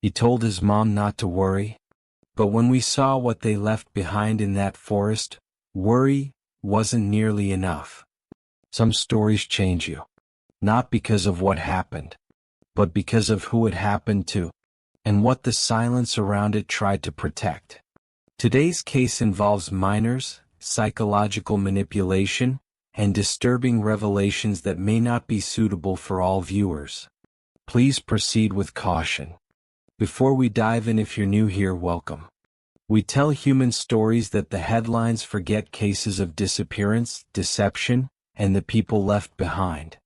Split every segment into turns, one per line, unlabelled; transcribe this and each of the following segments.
He told his mom not to worry. But when we saw what they left behind in that forest, worry wasn't nearly enough. Some stories change you. Not because of what happened, but because of who it happened to, and what the silence around it tried to protect. Today's case involves minors, psychological manipulation, and disturbing revelations that may not be suitable for all viewers. Please proceed with caution. Before we dive in, if you're new here, welcome. We tell human stories that the headlines forget: cases of disappearance, deception, and the people left behind.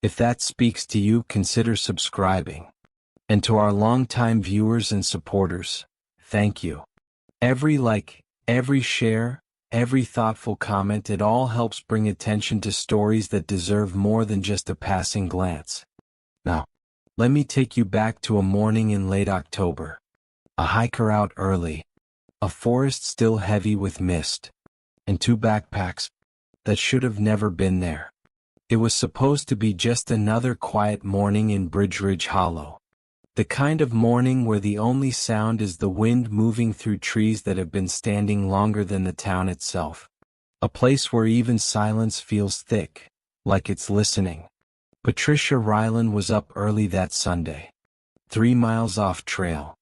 If that speaks to you, consider subscribing. And to our longtime viewers and supporters, thank you. Every like, every share, every thoughtful comment, it all helps bring attention to stories that deserve more than just a passing glance. Now, let me take you back to a morning in late October. A hiker out early. A forest still heavy with mist. And two backpacks that should have never been there. It was supposed to be just another quiet morning in Bridgeridge Hollow. The kind of morning where the only sound is the wind moving through trees that have been standing longer than the town itself. A place where even silence feels thick, like it's listening. Patricia Ryland was up early that Sunday. 3 miles off trail.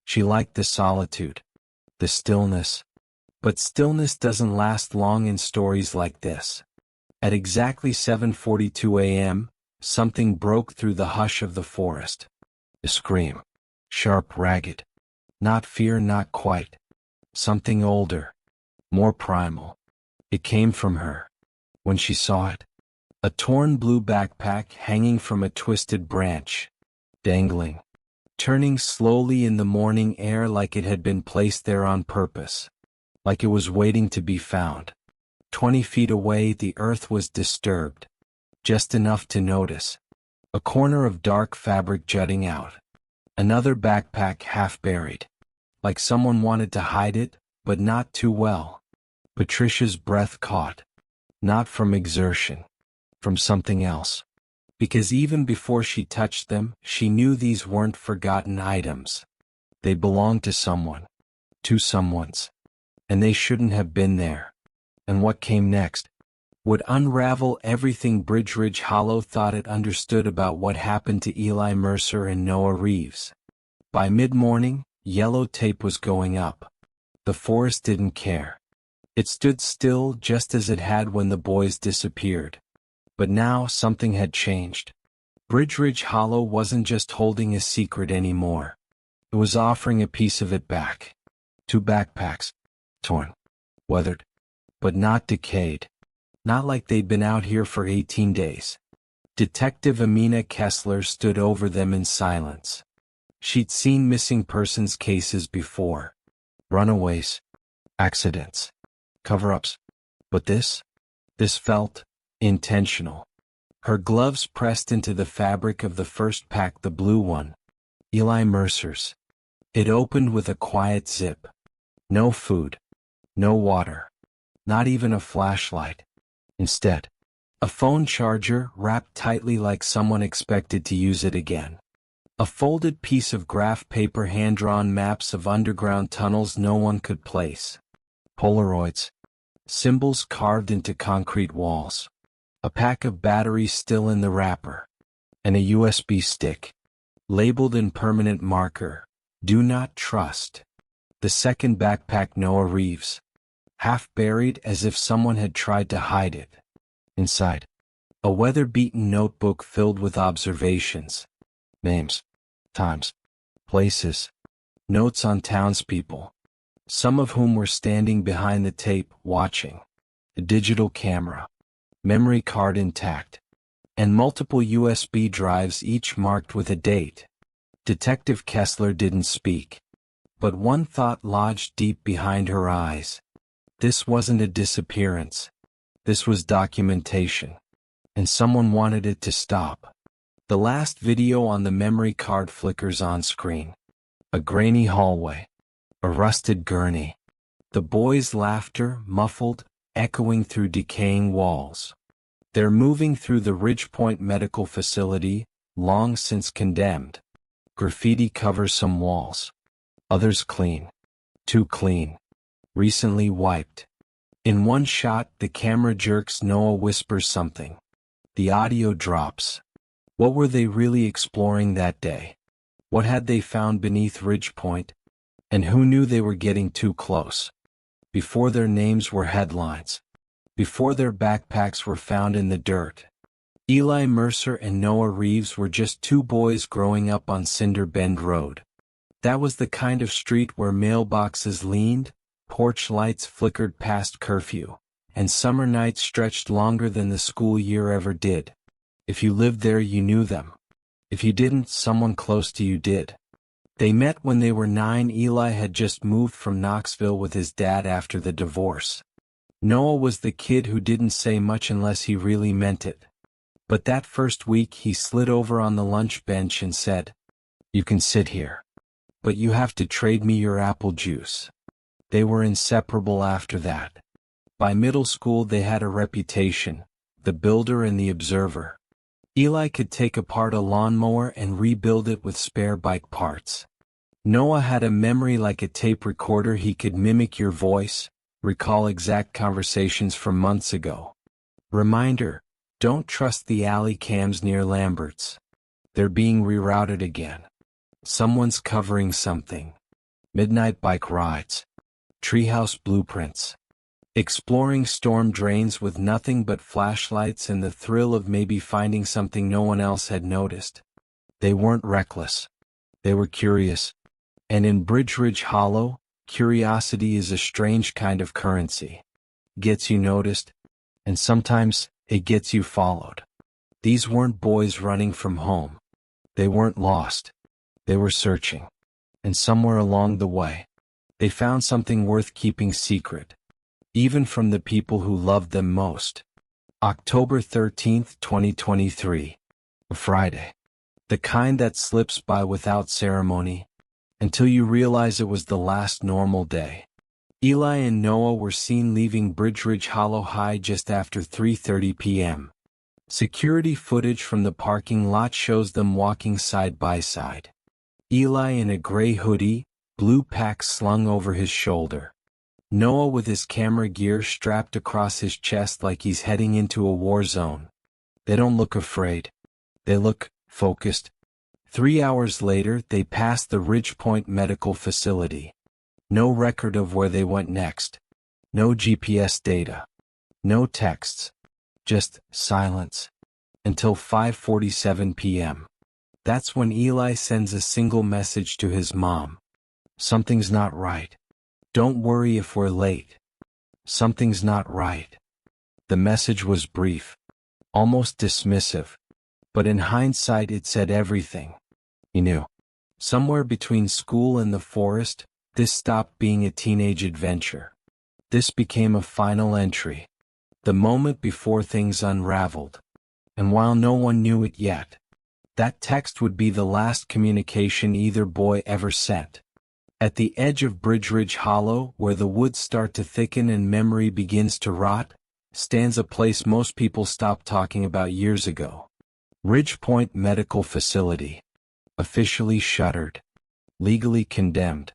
She liked the solitude, the stillness. But stillness doesn't last long in stories like this. At exactly 7:42 a.m., something broke through the hush of the forest. A scream. Sharp, ragged. Not fear, not quite. Something older. More primal. It came from her. When she saw it. A torn blue backpack hanging from a twisted branch. Dangling. Turning slowly in the morning air like it had been placed there on purpose. Like it was waiting to be found. 20 feet away, the earth was disturbed. Just enough to notice. A corner of dark fabric jutting out. Another backpack half buried. Like someone wanted to hide it, but not too well. Patricia's breath caught. Not from exertion. From something else. Because even before she touched them, she knew these weren't forgotten items. They belonged to someone. To someone's. And they shouldn't have been there. And what came next would unravel everything Bridgeridge Hollow thought it understood about what happened to Eli Mercer and Noah Reeves. By mid-morning, yellow tape was going up. The forest didn't care. It stood still just as it had when the boys disappeared. But now something had changed. Bridgeridge Hollow wasn't just holding a secret anymore. It was offering a piece of it back. 2 backpacks. Torn. Weathered. But not decayed. Not like they'd been out here for 18 days. Detective Amina Kessler stood over them in silence. She'd seen missing persons cases before. Runaways. Accidents. Cover-ups. But this felt intentional. Her gloves pressed into the fabric of the first pack, the blue one. Eli Mercer's. It opened with a quiet zip. No food. No water. Not even a flashlight. Instead, a phone charger wrapped tightly like someone expected to use it again. A folded piece of graph paper, hand-drawn maps of underground tunnels no one could place. Polaroids. Symbols carved into concrete walls. A pack of batteries still in the wrapper. And a USB stick. Labeled in permanent marker, "Do not trust." The second backpack, Noah Reeves. Half buried as if someone had tried to hide it. Inside, a weather-beaten notebook filled with observations. Names, times, places, notes on townspeople, some of whom were standing behind the tape, watching. A digital camera, memory card intact, and multiple USB drives, each marked with a date. Detective Kessler didn't speak. But one thought lodged deep behind her eyes. This wasn't a disappearance. This was documentation. And someone wanted it to stop. The last video on the memory card flickers on screen. A grainy hallway. A rusted gurney. The boys' laughter, muffled, echoing through decaying walls. They're moving through the Ridgepoint Medical Facility, long since condemned. Graffiti covers some walls. Others clean. Too clean. Recently wiped. In one shot, the camera jerks. Noah whispers something. The audio drops. What were they really exploring that day? What had they found beneath Ridgepoint? And who knew they were getting too close? Before their names were headlines. Before their backpacks were found in the dirt. Eli Mercer and Noah Reeves were just two boys growing up on Cinder Bend Road. That was the kind of street where mailboxes leaned, porch lights flickered past curfew, and summer nights stretched longer than the school year ever did. If you lived there, you knew them. If you didn't, someone close to you did. They met when they were 9. Eli had just moved from Knoxville with his dad after the divorce. Noah was the kid who didn't say much unless he really meant it. But that first week he slid over on the lunch bench and said, "You can sit here. But you have to trade me your apple juice." They were inseparable after that. By middle school they had a reputation, the builder and the observer. Eli could take apart a lawnmower and rebuild it with spare bike parts. Noah had a memory like a tape recorder. He could mimic your voice, recall exact conversations from months ago. Reminder: don't trust the alley cams near Lambert's. They're being rerouted again. Someone's covering something. Midnight bike rides. Treehouse blueprints. Exploring storm drains with nothing but flashlights and the thrill of maybe finding something no one else had noticed. They weren't reckless. They were curious. And in Bridgeridge Hollow, curiosity is a strange kind of currency. Gets you noticed, and sometimes it gets you followed. These weren't boys running from home. They weren't lost. They were searching. And somewhere along the way, they found something worth keeping secret. Even from the people who loved them most. October 13th, 2023. A Friday. The kind that slips by without ceremony, until you realize it was the last normal day. Eli and Noah were seen leaving Bridgeridge Hollow High just after 3:30 p.m. Security footage from the parking lot shows them walking side by side. Eli in a gray hoodie, blue pack slung over his shoulder. Noah with his camera gear strapped across his chest like he's heading into a war zone. They don't look afraid. They look focused. 3 hours later, they passed the Ridgepoint Medical Facility. No record of where they went next. No GPS data. No texts. Just silence. Until 5:47 p.m. That's when Eli sends a single message to his mom. "Something's not right. Don't worry if we're late. Something's not right." The message was brief, almost dismissive, but in hindsight it said everything. He knew. Somewhere between school and the forest, this stopped being a teenage adventure. This became a final entry. The moment before things unraveled. And while no one knew it yet, that text would be the last communication either boy ever sent. At the edge of Bridgeridge Hollow, where the woods start to thicken and memory begins to rot, stands a place most people stopped talking about years ago. Ridgepoint Medical Facility. Officially shuttered. Legally condemned.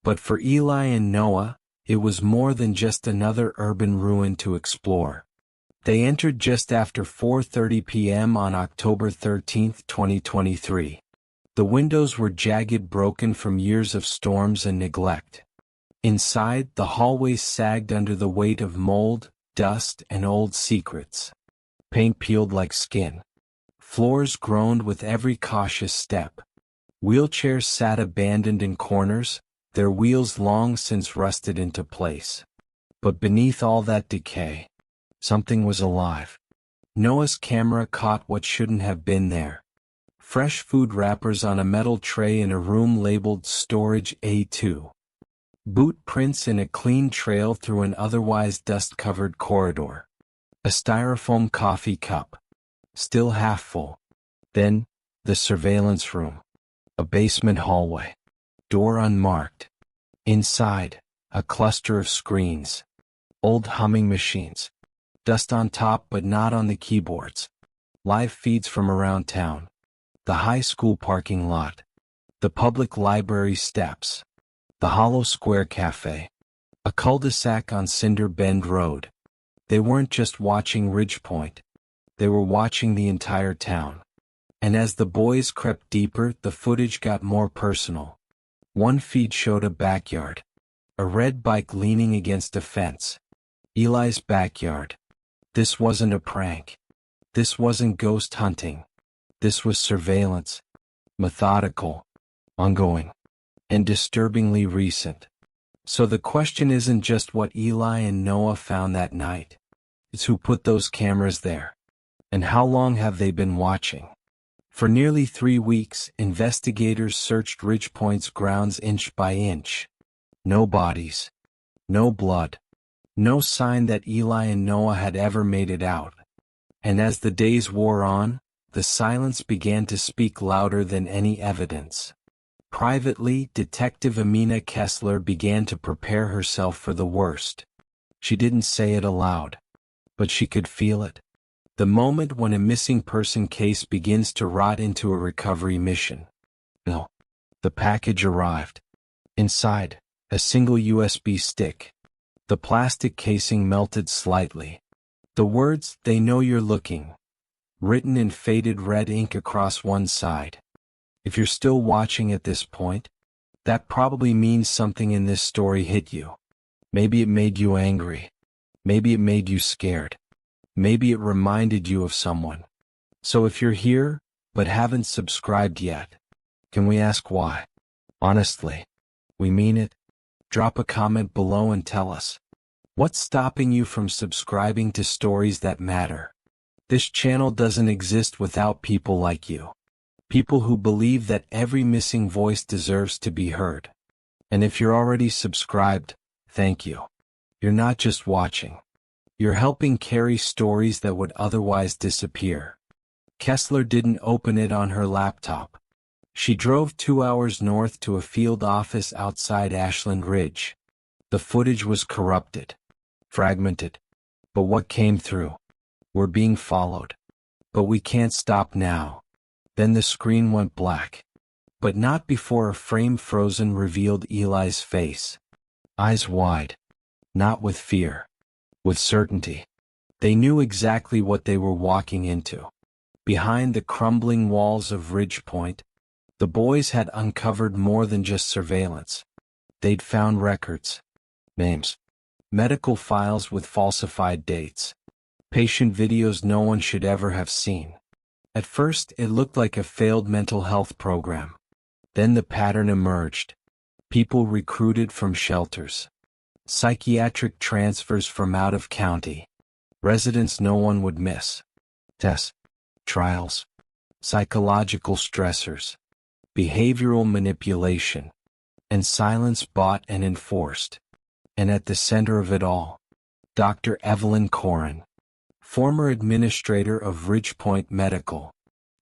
But for Eli and Noah, it was more than just another urban ruin to explore. They entered just after 4:30 p.m. on October 13, 2023. The windows were jagged, broken from years of storms and neglect. Inside, the hallways sagged under the weight of mold, dust, and old secrets. Paint peeled like skin. Floors groaned with every cautious step. Wheelchairs sat abandoned in corners, their wheels long since rusted into place. But beneath all that decay, something was alive. Noah's camera caught what shouldn't have been there. Fresh food wrappers on a metal tray in a room labeled Storage A2. Boot prints in a clean trail through an otherwise dust-covered corridor. A styrofoam coffee cup. Still half full. Then, the surveillance room. A basement hallway. Door unmarked. Inside, a cluster of screens. Old humming machines. Dust on top but not on the keyboards. Live feeds from around town. The high school parking lot. the public library steps, the Hollow Square Cafe, a cul-de-sac on Cinder Bend Road. They weren't just watching Ridgepoint. They were watching the entire town. And as the boys crept deeper, the footage got more personal. One feed showed a backyard. A red bike leaning against a fence. Eli's backyard. This wasn't a prank. This wasn't ghost hunting. This was surveillance. Methodical. Ongoing. And disturbingly recent. So the question isn't just what Eli and Noah found that night. It's who put those cameras there. And how long have they been watching? For nearly 3 weeks, investigators searched Ridgepoint's grounds inch by inch. No bodies. No blood. No sign that Eli and Noah had ever made it out. And as the days wore on, the silence began to speak louder than any evidence. Privately, Detective Amina Kessler began to prepare herself for the worst. She didn't say it aloud, but she could feel it. The moment when a missing person case begins to rot into a recovery mission. No. The package arrived. Inside, a single USB stick. The plastic casing melted slightly. The words, "They know you're looking," written in faded red ink across one side. If you're still watching at this point, that probably means something in this story hit you. Maybe it made you angry. Maybe it made you scared. Maybe it reminded you of someone. So if you're here, but haven't subscribed yet, can we ask why? Honestly. We mean it. Drop a comment below and tell us. What's stopping you from subscribing to stories that matter? This channel doesn't exist without people like you. People who believe that every missing voice deserves to be heard. And if you're already subscribed, thank you. You're not just watching. You're helping carry stories that would otherwise disappear. Kessler didn't open it on her laptop. She drove 2 hours north to a field office outside Ashland Ridge. The footage was corrupted. Fragmented. But what came through? We're being followed. But we can't stop now. Then the screen went black. But not before a frame frozen revealed Eli's face. Eyes wide. Not with fear. With certainty. They knew exactly what they were walking into. Behind the crumbling walls of Ridgepoint, the boys had uncovered more than just surveillance. They'd found records. Names. Medical files with falsified dates. Patient videos no one should ever have seen. At first, it looked like a failed mental health program. Then the pattern emerged. People recruited from shelters. Psychiatric transfers from out of county. Residents no one would miss. Tests. Trials. Psychological stressors. Behavioral manipulation. And silence bought and enforced. And at the center of it all, Dr. Evelyn Corrin, former administrator of Ridgepoint Medical,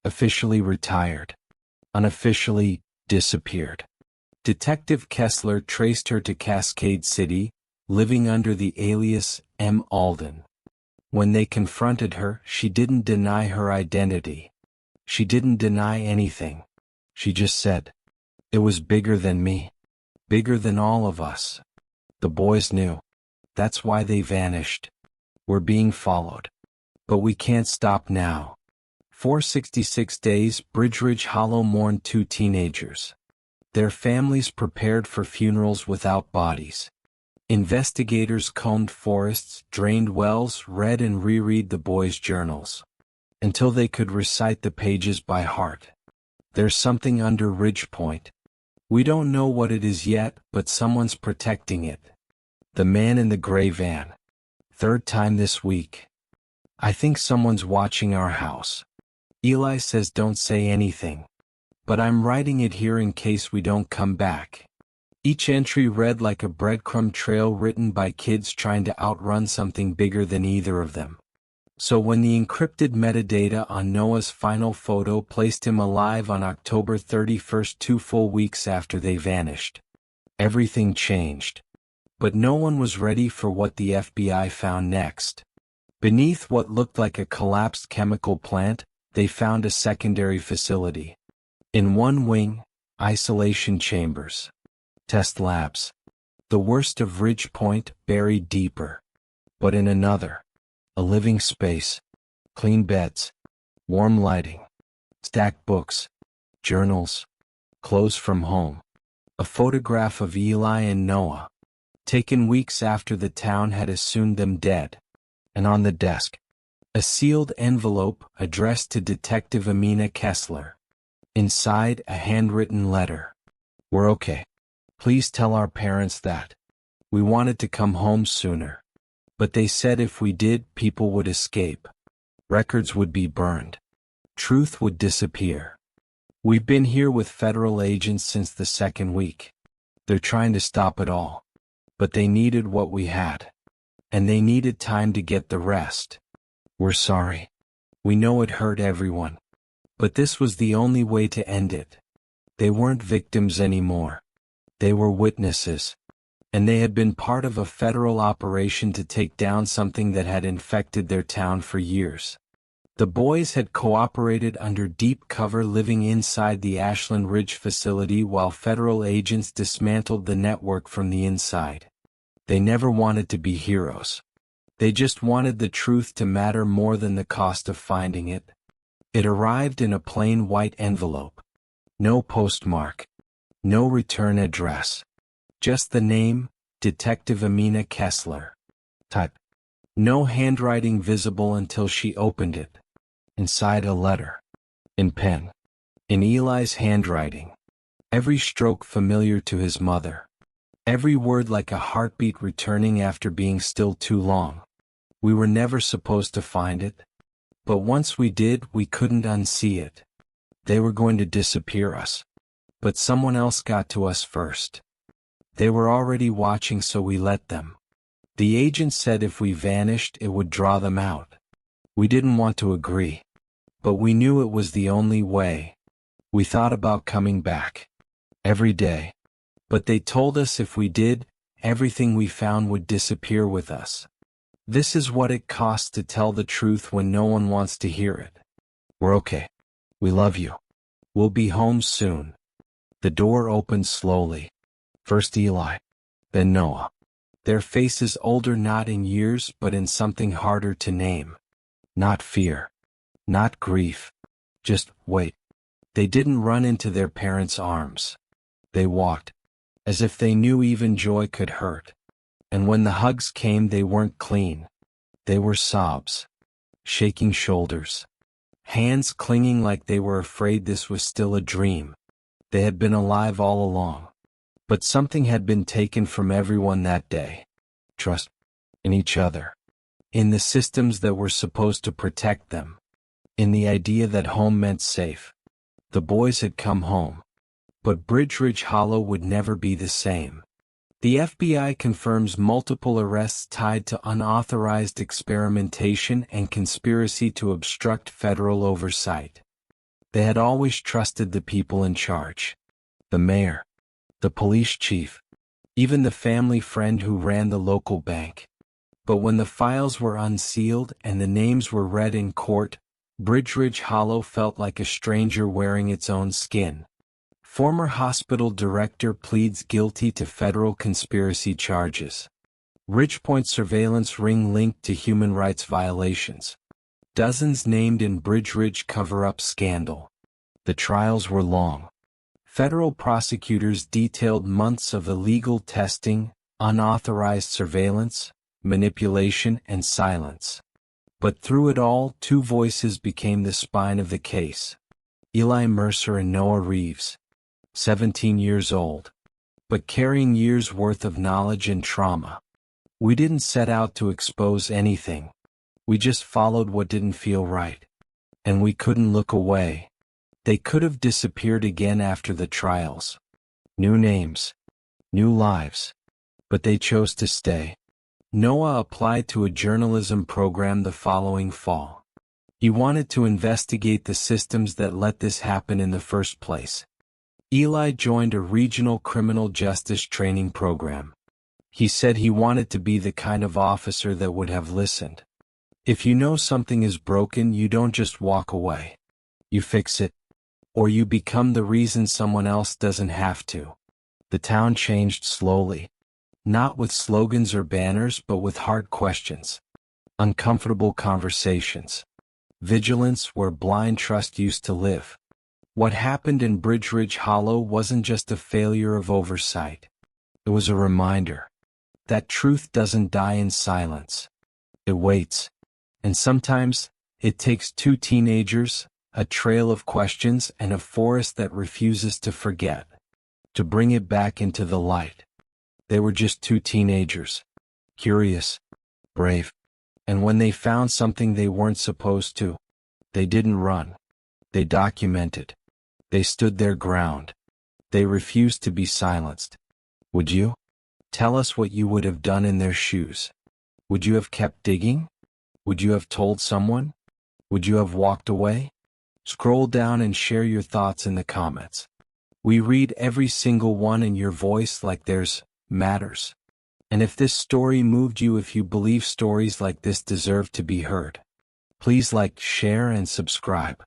officially retired, unofficially disappeared. Detective Kessler traced her to Cascade City, living under the alias M. Alden. When they confronted her, she didn't deny her identity. She didn't deny anything. She just said, "It was bigger than me. Bigger than all of us." The boys knew. That's why they vanished. We're being followed. But we can't stop now. For 66 days, Bridgeridge Hollow mourned 2 teenagers. Their families prepared for funerals without bodies. Investigators combed forests, drained wells, read and reread the boys' journals. Until they could recite the pages by heart. There's something under Ridgepoint. We don't know what it is yet, but someone's protecting it. The man in the gray van. 3rd time this week. I think someone's watching our house. Eli says don't say anything. But I'm writing it here in case we don't come back. Each entry read like a breadcrumb trail written by kids trying to outrun something bigger than either of them. So when the encrypted metadata on Noah's final photo placed him alive on October 31st, 2 full weeks after they vanished, everything changed. But no one was ready for what the FBI found next. Beneath what looked like a collapsed chemical plant, they found a secondary facility. In one wing, isolation chambers, test labs. The worst of Ridgepoint buried deeper. But in another, a living space, clean beds, warm lighting, stacked books, journals, clothes from home. A photograph of Eli and Noah, taken weeks after the town had assumed them dead. And on the desk, a sealed envelope addressed to Detective Amina Kessler. Inside, a handwritten letter. "We're okay. Please tell our parents that. We wanted to come home sooner. But they said if we did, people would escape. Records would be burned. Truth would disappear. We've been here with federal agents since the second week. They're trying to stop it all. But they needed what we had. And they needed time to get the rest. We're sorry. We know it hurt everyone. But this was the only way to end it. They weren't victims anymore. They were witnesses. And they had been part of a federal operation to take down something that had infected their town for years. The boys had cooperated under deep cover, living inside the Ashland Ridge facility while federal agents dismantled the network from the inside. They never wanted to be heroes. They just wanted the truth to matter more than the cost of finding it. It arrived in a plain white envelope. No postmark. No return address. Just the name, Detective Amina Kessler. Type. No handwriting visible until she opened it. Inside, a letter. In pen. In Eli's handwriting. Every stroke familiar to his mother. Every word like a heartbeat returning after being still too long. We were never supposed to find it. But once we did, we couldn't unsee it. They were going to disappear us. But someone else got to us first. They were already watching, so we let them. The agent said if we vanished, it would draw them out. We didn't want to agree. But we knew it was the only way. We thought about coming back. Every day. But they told us if we did, everything we found would disappear with us. This is what it costs to tell the truth when no one wants to hear it. We're okay. We love you. We'll be home soon. The door opened slowly. First Eli, then Noah. Their faces older, not in years but in something harder to name. Not fear. Not grief. Just wait. They didn't run into their parents' arms. They walked. As if they knew even joy could hurt. And when the hugs came, they weren't clean. They were sobs. Shaking shoulders. Hands clinging like they were afraid this was still a dream. They had been alive all along. But something had been taken from everyone that day. Trust. In each other. In the systems that were supposed to protect them. In the idea that home meant safe. The boys had come home. But Bridgeridge Hollow would never be the same. The FBI confirms multiple arrests tied to unauthorized experimentation and conspiracy to obstruct federal oversight. They had always trusted the people in charge. The mayor. The police chief. Even the family friend who ran the local bank. But when the files were unsealed and the names were read in court, Bridgeridge Hollow felt like a stranger wearing its own skin. Former hospital director pleads guilty to federal conspiracy charges. Ridgepoint surveillance ring linked to human rights violations. Dozens named in Bridgeridge cover-up scandal. The trials were long. Federal prosecutors detailed months of illegal testing, unauthorized surveillance, manipulation, and silence. But through it all, two voices became the spine of the case. Eli Mercer and Noah Reeves. 17 years old. But carrying years' worth of knowledge and trauma. We didn't set out to expose anything. We just followed what didn't feel right. And we couldn't look away. They could have disappeared again after the trials. New names. New lives. But they chose to stay. Noah applied to a journalism program the following fall. He wanted to investigate the systems that let this happen in the first place. Eli joined a regional criminal justice training program. He said he wanted to be the kind of officer that would have listened. If you know something is broken, you don't just walk away. You fix it. or you become the reason someone else doesn't have to. The town changed slowly, not with slogans or banners but with hard questions, uncomfortable conversations, vigilance where blind trust used to live. What happened in Bridgeridge Hollow wasn't just a failure of oversight. It was a reminder that truth doesn't die in silence. It waits. And sometimes, it takes two teenagers, a trail of questions, and a forest that refuses to forget, to bring it back into the light. They were just two teenagers. Curious, brave. And when they found something they weren't supposed to, they didn't run. They documented. They stood their ground. They refused to be silenced. Would you? Tell us what you would have done in their shoes. Would you have kept digging? Would you have told someone? Would you have walked away? Scroll down and share your thoughts in the comments. We read every single one, and your voice, like theirs, matters. And if this story moved you, if you believe stories like this deserve to be heard, please like, share, and subscribe.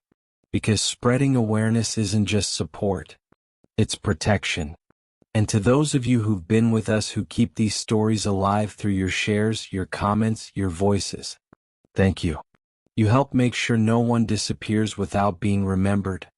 Because spreading awareness isn't just support, it's protection. And to those of you who've been with us, who keep these stories alive through your shares, your comments, your voices, thank you. You help make sure no one disappears without being remembered.